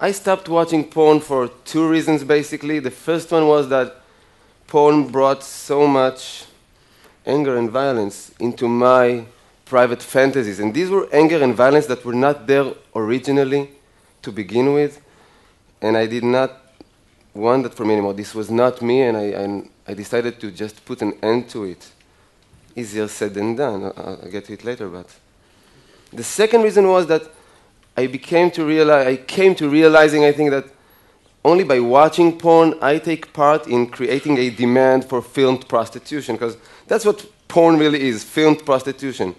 I stopped watching porn for two reasons, basically. The first one was that porn brought so much anger and violence into my private fantasies. And these were anger and violence that were not there originally to begin with. And I did not want that for me anymore. This was not me, and I decided to just put an end to it. Easier said than done. I'll get to it later, but the second reason was that I came to realizing, I think, that only by watching porn, I take part in creating a demand for filmed prostitution, because that's what porn really is, filmed prostitution.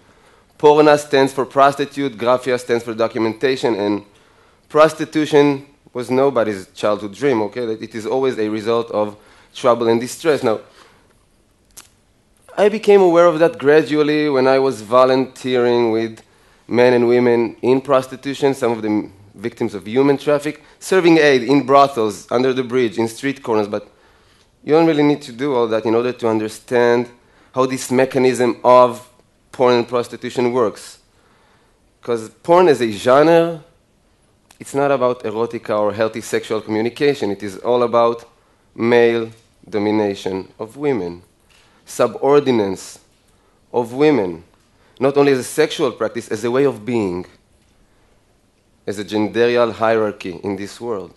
Porna stands for prostitute, graphia stands for documentation, and prostitution was nobody's childhood dream, okay? That it is always a result of trouble and distress. Now, I became aware of that gradually when I was volunteering with men and women in prostitution, some of them victims of human traffic, serving aid in brothels, under the bridge, in street corners, but you don't really need to do all that in order to understand how this mechanism of porn and prostitution works. Because porn as a genre, it's not about erotica or healthy sexual communication. It is all about male domination of women, subordinance of women, not only as a sexual practice, as a way of being, as a genderial hierarchy in this world.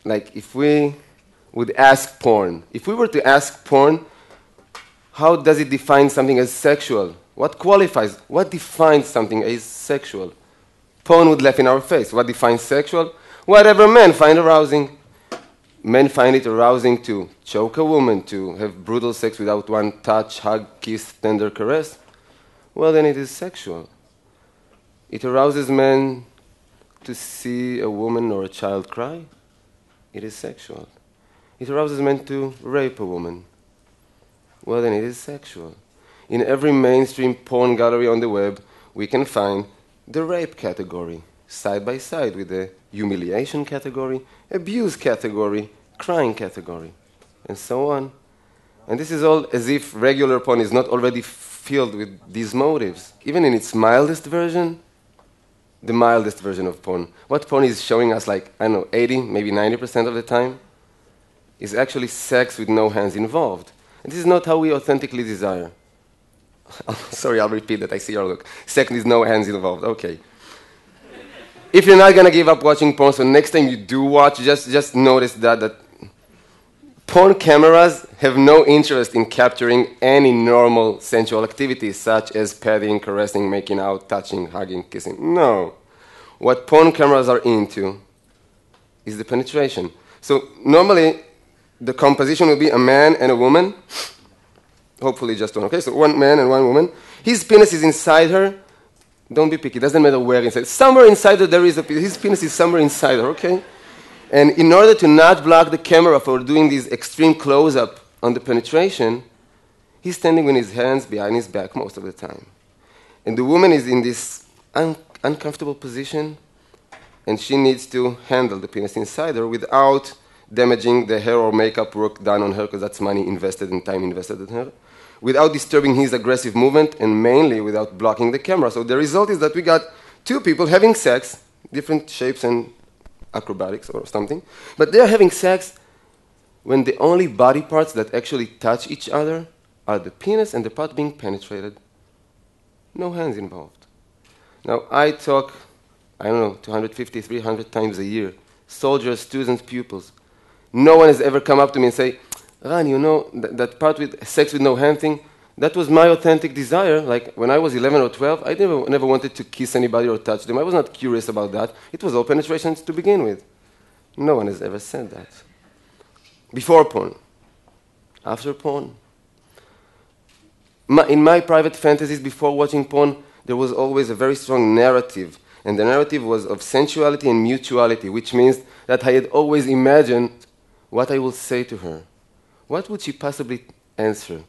Like if we would ask porn, if we were to ask porn, how does it define something as sexual? What qualifies, what defines something as sexual? Porn would laugh in our face. What defines sexual? Whatever men find arousing. Men find it arousing to choke a woman, to have brutal sex without one touch, hug, kiss, tender caress. Well, then it is sexual. It arouses men to see a woman or a child cry. It is sexual. It arouses men to rape a woman. Well, then it is sexual. In every mainstream porn gallery on the web, we can find the rape category, side by side with the humiliation category, abuse category, crying category, and so on. And this is all as if regular porn is not already filled with these motives. Even in its mildest version, the mildest version of porn, what porn is showing us, like, I don't know, 80, maybe 90% of the time, is actually sex with no hands involved. And this is not how we authentically desire. Sorry, I'll repeat that. I see your look. Sex with no hands involved. Okay. If you're not going to give up watching porn, so next time you do watch, just notice that porn cameras have no interest in capturing any normal sensual activities, such as petting, caressing, making out, touching, hugging, kissing. No. What porn cameras are into is the penetration. So normally, the composition will be a man and a woman. Hopefully just one. Okay, so one man and one woman. His penis is inside her. Don't be picky. It doesn't matter where inside. Somewhere inside her there is a penis. His penis is somewhere inside her, okay? And in order to not block the camera for doing this extreme close-up on the penetration, he's standing with his hands behind his back most of the time. And the woman is in this uncomfortable position, and she needs to handle the penis inside her without damaging the hair or makeup work done on her, because that's money invested and time invested in her, without disturbing his aggressive movement, and mainly without blocking the camera. So the result is that we got two people having sex, different shapes and acrobatics or something, but they're having sex when the only body parts that actually touch each other are the penis and the part being penetrated. No hands involved. Now, I talk, I don't know, 250, 300 times a year. Soldiers, students, pupils. No one has ever come up to me and say, Ran, you know, that part with sex with no hand thing, that was my authentic desire. Like, when I was 11 or 12, I never wanted to kiss anybody or touch them. I was not curious about that. It was all penetrations to begin with. No one has ever said that. Before porn. After porn. In my private fantasies before watching porn, there was always a very strong narrative. And the narrative was of sensuality and mutuality, which means that I had always imagined what I will say to her. What would she possibly answer?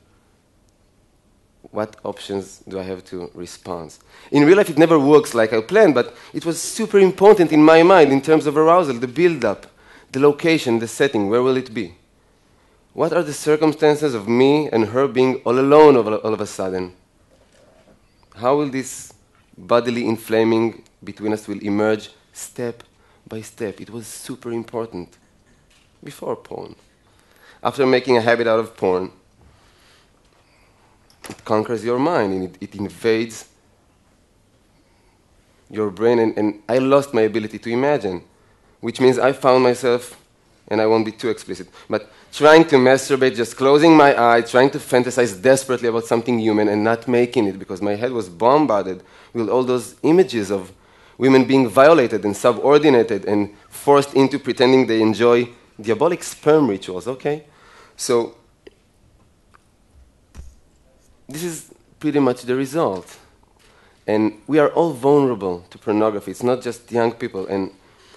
What options do I have to respond? In real life, it never works like I planned, but it was super important in my mind in terms of arousal, the build-up, the location, the setting, where will it be? What are the circumstances of me and her being all alone all of a sudden? How will this bodily inflaming between us will emerge step by step. It was super important before porn. After making a habit out of porn, it conquers your mind and it invades your brain, and I lost my ability to imagine, which means I found myself, and I won't be too explicit, but trying to masturbate, just closing my eye, trying to fantasize desperately about something human and not making it because my head was bombarded with all those images of women being violated and subordinated and forced into pretending they enjoy diabolic sperm rituals, okay? So this is pretty much the result. And we are all vulnerable to pornography. It's not just young people. And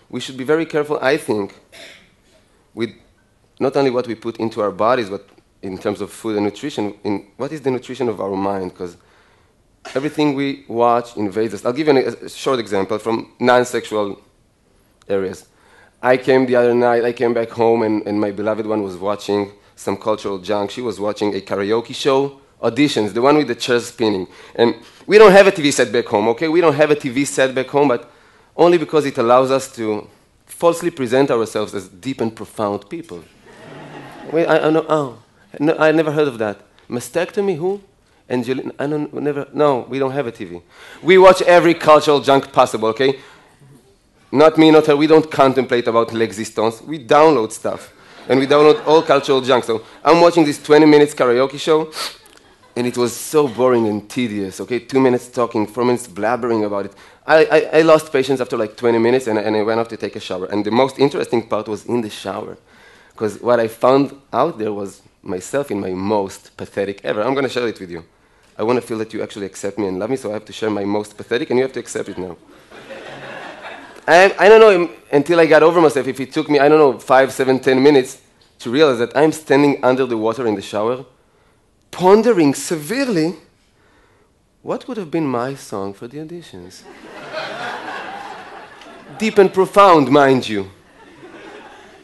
we should be very careful, I think, with not only what we put into our bodies, but in terms of food and nutrition, in what is the nutrition of our mind? Because everything we watch invades us. I'll give you a short example from non-sexual areas. I came back home, and my beloved one was watching some cultural junk. She was watching a karaoke show, auditions, the one with the chairs spinning. And we don't have a TV set back home, okay? We don't have a TV set back home, but only because it allows us to falsely present ourselves as deep and profound people. Wait, I never heard of that. Mastectomy, who? Angelina, no, we don't have a TV. We watch every cultural junk possible, okay? Not me, not her, we don't contemplate about l'existence. We download stuff, and we download all cultural junk. So I'm watching this 20 minutes karaoke show, and it was so boring and tedious, okay? 2 minutes talking, 4 minutes blabbering about it. I lost patience after like 20 minutes, and I went off to take a shower. And the most interesting part was in the shower, because what I found out there was myself in my most pathetic ever. I'm going to share it with you. I want to feel that you actually accept me and love me, so I have to share my most pathetic, and you have to accept it now. I don't know until I got over myself if it took me, 5, 7, 10 minutes to realize that I'm standing under the water in the shower, pondering severely what would have been my song for the auditions. Deep and profound, mind you.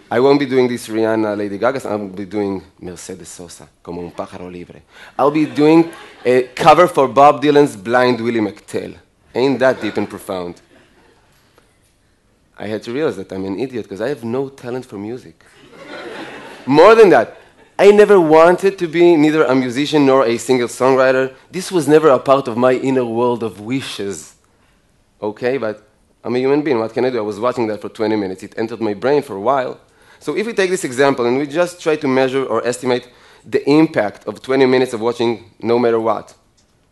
I won't be doing this Rihanna, Lady Gaga, I'll be doing Mercedes Sosa, Como un pájaro libre. I'll be doing a cover for Bob Dylan's Blind Willie McTell. Ain't that deep and profound? I had to realize that I'm an idiot because I have no talent for music. More than that, I never wanted to be neither a musician nor a singer-songwriter. This was never a part of my inner world of wishes. Okay, but I'm a human being. What can I do? I was watching that for 20 minutes. It entered my brain for a while. So if we take this example and we just try to measure or estimate the impact of 20 minutes of watching no matter what,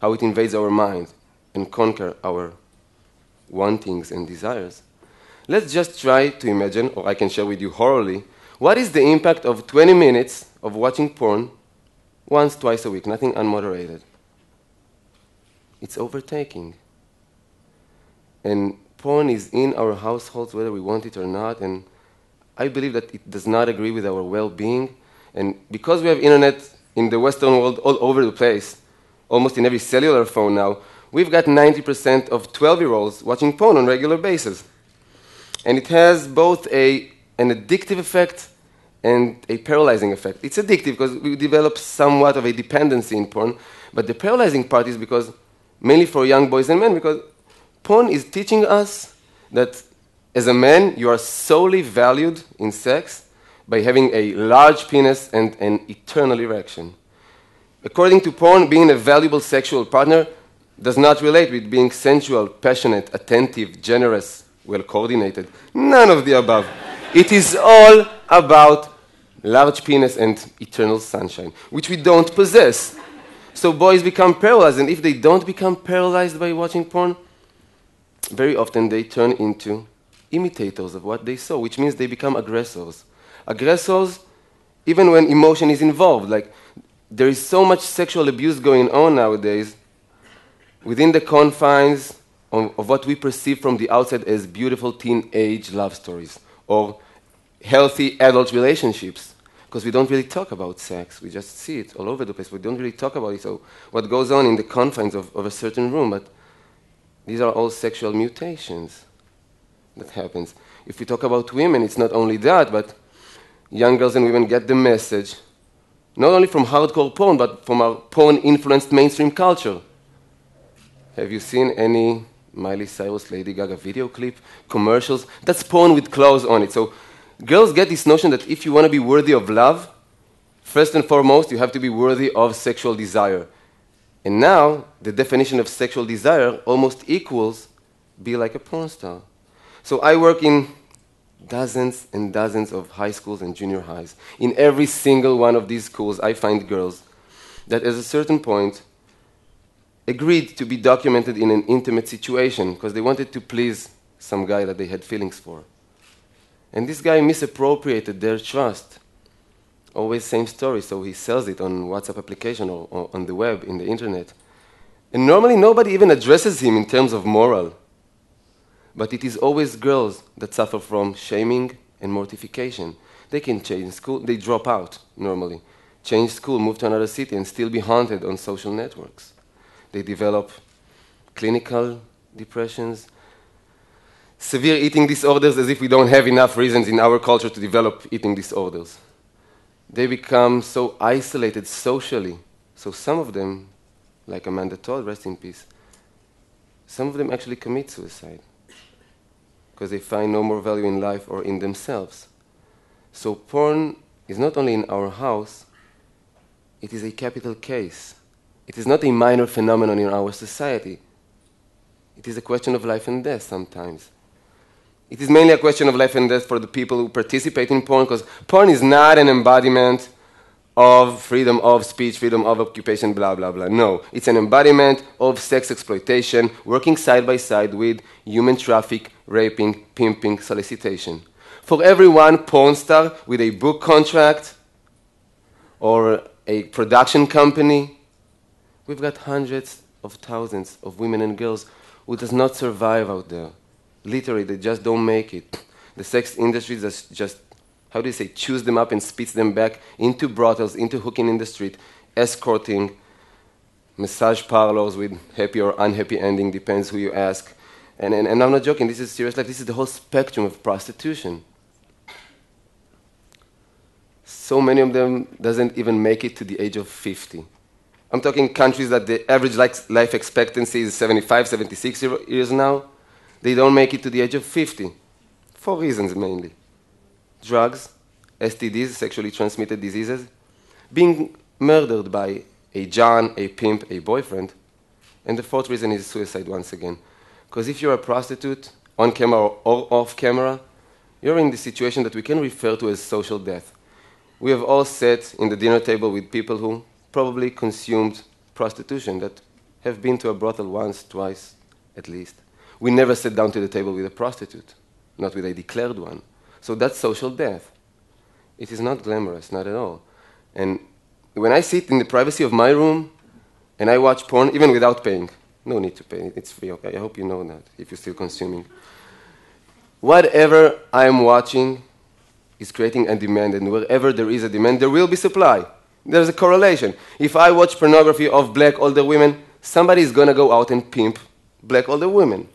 how it invades our mind and conquer our wantings and desires, let's just try to imagine, or I can share with you orally, what is the impact of 20 minutes of watching porn once, twice a week, nothing unmoderated. It's overtaking. And porn is in our households whether we want it or not, and I believe that it does not agree with our well-being. And because we have internet in the Western world all over the place, almost in every cellular phone now, we've got 90% of 12-year-olds watching porn on a regular basis. And it has both an addictive effect and a paralyzing effect. It's addictive because we develop somewhat of a dependency in porn, but the paralyzing part is because, mainly for young boys and men, because porn is teaching us that as a man, you are solely valued in sex by having a large penis and an eternal erection. According to porn, being a valuable sexual partner does not relate with being sensual, passionate, attentive, generous, well-coordinated. None of the above. It is all about large penis and eternal sunshine, which we don't possess. So boys become paralyzed, and if they don't become paralyzed by watching porn, very often they turn into imitators of what they saw, which means they become aggressors. Aggressors, even when emotion is involved. Like, there is so much sexual abuse going on nowadays within the confines of what we perceive from the outside as beautiful teenage love stories or healthy adult relationships, because we don't really talk about sex. We just see it all over the place. We don't really talk about it. So what goes on in the confines of a certain room, but these are all sexual mutations that happens. If we talk about women, it's not only that, but young girls and women get the message, not only from hardcore porn, but from our porn-influenced mainstream culture. Have you seen any Miley Cyrus, Lady Gaga video clip, commercials. That's porn with clothes on it. So girls get this notion that if you want to be worthy of love, first and foremost, you have to be worthy of sexual desire. And now, the definition of sexual desire almost equals be like a porn star. So I work in dozens and dozens of high schools and junior highs. In every single one of these schools, I find girls that at a certain point agreed to be documented in an intimate situation because they wanted to please some guy that they had feelings for. And this guy misappropriated their trust. Always same story, so he sells it on WhatsApp application or on the web, in the internet. And normally nobody even addresses him in terms of moral. But it is always girls that suffer from shaming and mortification. They can change school, they drop out normally, change school, move to another city, and still be haunted on social networks. They develop clinical depressions, severe eating disorders, as if we don't have enough reasons in our culture to develop eating disorders. They become so isolated socially. So some of them, like Amanda Todd, rest in peace, some of them actually commit suicide because they find no more value in life or in themselves. So porn is not only in our house, it is a capital case. It is not a minor phenomenon in our society. It is a question of life and death sometimes. It is mainly a question of life and death for the people who participate in porn, because porn is not an embodiment of freedom of speech, freedom of occupation, blah, blah, blah. No, it's an embodiment of sex exploitation, working side by side with human traffic, raping, pimping, solicitation. For every one porn star with a book contract or a production company, we've got hundreds of thousands of women and girls who does not survive out there. Literally, they just don't make it. The sex industry just, how do you say, chews them up and spits them back into brothels, into hooking in the street, escorting, massage parlors with happy or unhappy ending, depends who you ask. And I'm not joking, this is serious life. This is the whole spectrum of prostitution. So many of them doesn't even make it to the age of 50. I'm talking countries that the average life expectancy is 75, 76 years now. They don't make it to the age of 50, for reasons mainly. Drugs, STDs, sexually transmitted diseases, being murdered by a John, a pimp, a boyfriend. And the fourth reason is suicide once again. Because if you're a prostitute, on camera or off camera, you're in the situation that we can refer to as social death. We have all sat in the dinner table with people who probably consumed prostitution, that have been to a brothel once, twice, at least. We never sat down to the table with a prostitute, not with a declared one. So that's social death. It is not glamorous, not at all. And when I sit in the privacy of my room and I watch porn, even without paying, no need to pay, it's free, okay? I hope you know that, if you're still consuming. Whatever I'm watching is creating a demand, and wherever there is a demand, there will be supply. There's a correlation. If I watch pornography of black older women, somebody is going to go out and pimp black older women.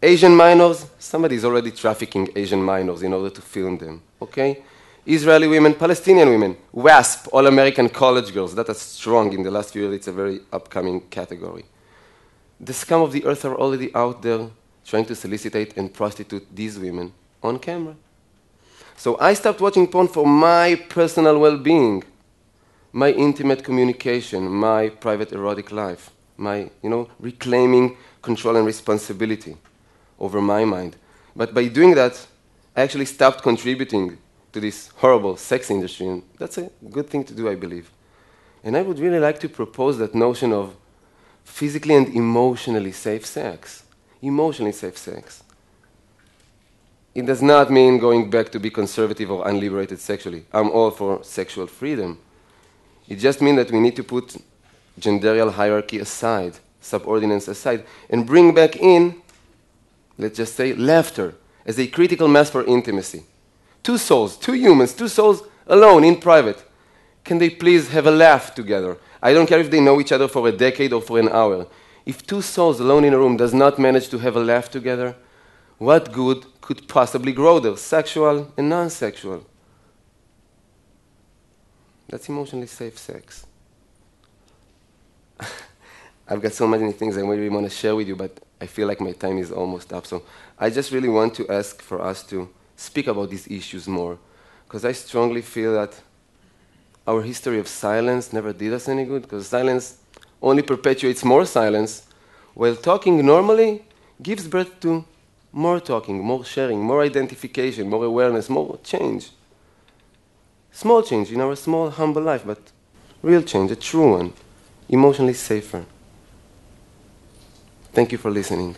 Asian minors, somebody is already trafficking Asian minors in order to film them, okay? Israeli women, Palestinian women, WASP, all-American college girls, that are strong in the last few years. It's a very upcoming category. The scum of the earth are already out there trying to solicitate and prostitute these women on camera. So I stopped watching porn for my personal well-being, my intimate communication, my private erotic life, my, reclaiming control and responsibility over my mind. But by doing that, I actually stopped contributing to this horrible sex industry, and that's a good thing to do, I believe. And I would really like to propose that notion of physically and emotionally safe sex. Emotionally safe sex. It does not mean going back to be conservative or unliberated sexually. I'm all for sexual freedom. It just means that we need to put genderial hierarchy aside, subordinates aside, and bring back in, let's just say, laughter as a critical mass for intimacy. Two souls, two humans, two souls alone in private. Can they please have a laugh together? I don't care if they know each other for a decade or for an hour. If two souls alone in a room does not manage to have a laugh together, what good could possibly grow there, sexual and non-sexual? That's emotionally safe sex. I've got so many things I really want to share with you, but I feel like my time is almost up. So I just really want to ask for us to speak about these issues more, because I strongly feel that our history of silence never did us any good, because silence only perpetuates more silence, while talking normally gives birth to more talking, more sharing, more identification, more awareness, more change. Small change in our small, humble life, but real change, a true one, emotionally safer. Thank you for listening.